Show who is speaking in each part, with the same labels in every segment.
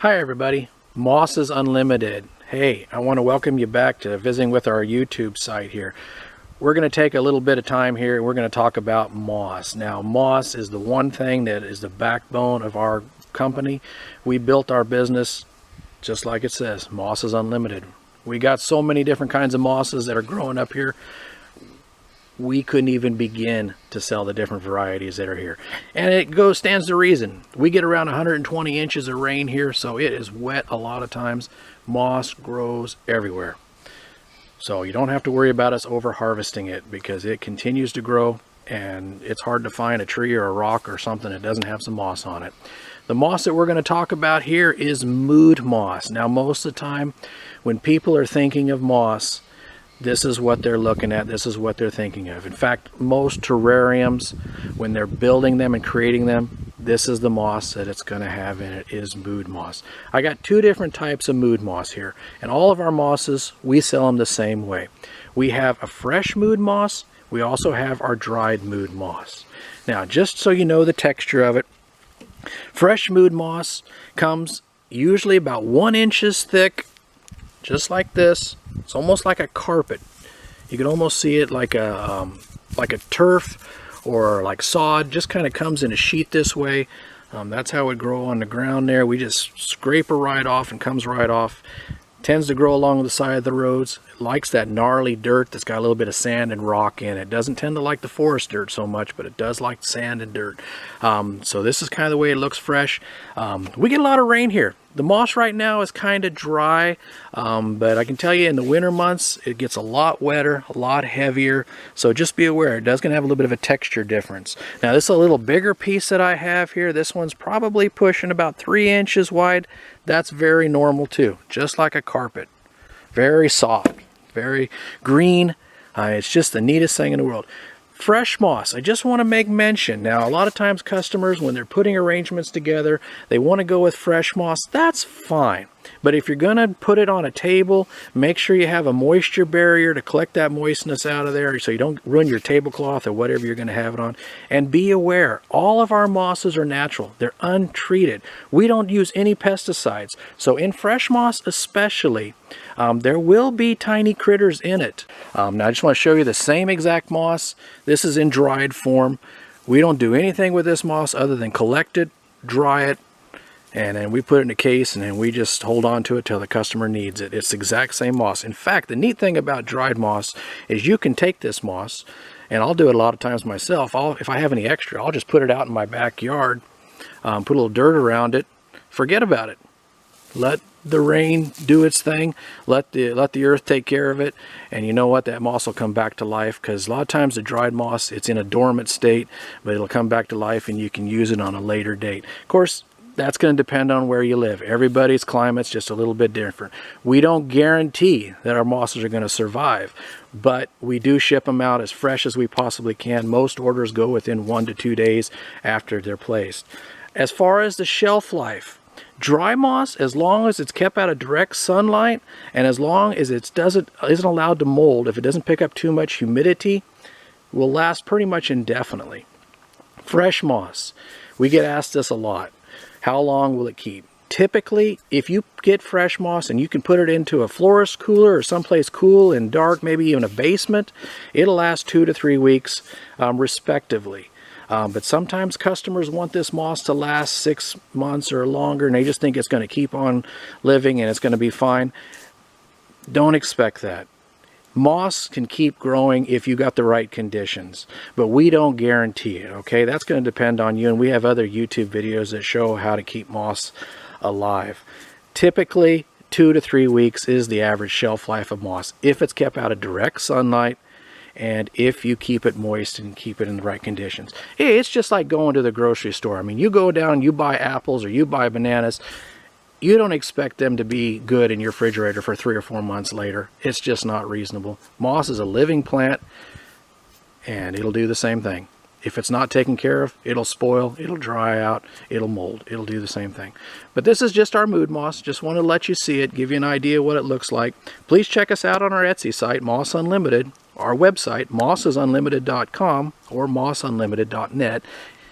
Speaker 1: Hi everybody, Mosses Unlimited. Hey, I want to welcome you back to visiting with our YouTube site here. We're going to take a little bit of time here and we're going to talk about moss. Now, moss is the one thing that is the backbone of our company. We built our business just like it says, Mosses Unlimited. We got so many different kinds of mosses that are growing up here. We couldn't even begin to sell the different varieties that are here, and it stands to reason. We get around 120 inches of rain here, so it is wet a lot of times. Moss grows everywhere, so you don't have to worry about us over harvesting it because it continues to grow, and it's hard to find a tree or a rock or something that doesn't have some moss on it. The moss that we're going to talk about here is mood moss. Now, most of the time when people are thinking of moss, this is what they're looking at, this is what they're thinking of. In fact, most terrariums, when they're building them and creating them, this is the moss that it's going to have in it, is mood moss. I got two different types of mood moss here, and all of our mosses, we sell them the same way. We have a fresh mood moss, we also have our dried mood moss. Now, just so you know the texture of it, fresh mood moss comes usually about 1 inch thick, just like this. It's almost like a carpet. You can almost see it like a turf or like sod. Just kind of comes in a sheet this way. That's how it would grow on the ground there. We just scrape her right off and comes right off. Tends to grow along the side of the roads. It likes that gnarly dirt that's got a little bit of sand and rock in it. Doesn't tend to like the forest dirt so much, but it does like sand and dirt. So this is kind of the way it looks fresh. We get a lot of rain here. The moss right now is kind of dry, but I can tell you in the winter months it gets a lot wetter, a lot heavier, so just be aware it does going to have a little bit of a texture difference. Now, this is a little bigger piece that I have here. This one's probably pushing about 3 inches wide. That's very normal too, just like a carpet. Very soft, very green. It's just the neatest thing in the world. Fresh moss, I just want to make mention. Now, a lot of times customers, when they're putting arrangements together, they want to go with fresh moss. That's fine. But if you're going to put it on a table, make sure you have a moisture barrier to collect that moistness out of there so you don't ruin your tablecloth or whatever you're going to have it on. And be aware, all of our mosses are natural. They're untreated. We don't use any pesticides. So in fresh moss especially, there will be tiny critters in it. Now, I just want to show you the same exact moss. This is in dried form. We don't do anything with this moss other than collect it, dry it, and then we put it in a case, and then we just hold on to it till the customer needs it. It's the exact same moss. In fact, the neat thing about dried moss is you can take this moss, and I'll do it a lot of times myself. If I have any extra, I'll just put it out in my backyard, put a little dirt around it, forget about it. Let the rain do its thing, let the earth take care of it, and you know what, that moss will come back to life, because a lot of times the dried moss, it's in a dormant state, but it'll come back to life and you can use it on a later date. Of course, that's going to depend on where you live. Everybody's climate's just a little bit different. We don't guarantee that our mosses are going to survive, but we do ship them out as fresh as we possibly can. Most orders go within 1 to 2 days after they're placed. As far as the shelf life, dry moss, as long as it's kept out of direct sunlight and as long as it isn't allowed to mold, if it doesn't pick up too much humidity, will last pretty much indefinitely. Fresh moss, we get asked this a lot. How long will it keep? Typically, if you get fresh moss and you can put it into a florist cooler or someplace cool and dark, maybe even a basement, it'll last 2 to 3 weeks respectively. But sometimes customers want this moss to last 6 months or longer, and they just think it's going to keep on living and it's going to be fine. Don't expect that. Moss can keep growing if you got the right conditions, but we don't guarantee it, okay? That's going to depend on you, and we have other YouTube videos that show how to keep moss alive. Typically, 2 to 3 weeks is the average shelf life of moss if it's kept out of direct sunlight and if you keep it moist and keep it in the right conditions. Hey, it's just like going to the grocery store. I mean, you go down, you buy apples or you buy bananas, you don't expect them to be good in your refrigerator for 3 or 4 months later. It's just not reasonable. Moss is a living plant, and it'll do the same thing. If it's not taken care of, it'll spoil, it'll dry out, it'll mold. It'll do the same thing. But this is just our mood moss. Just want to let you see it, give you an idea what it looks like. Please check us out on our Etsy site, Moss Unlimited, our website, mossesunlimited.com or mossunlimited.net.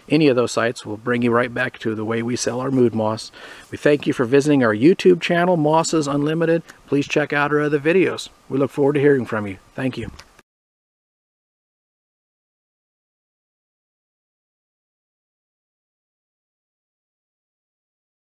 Speaker 1: any of those sites will bring you right back to the way we sell our mood moss. We thank you for visiting our YouTube channel, Mosses Unlimited. Please check out our other videos. We look forward to hearing from you. Thank you.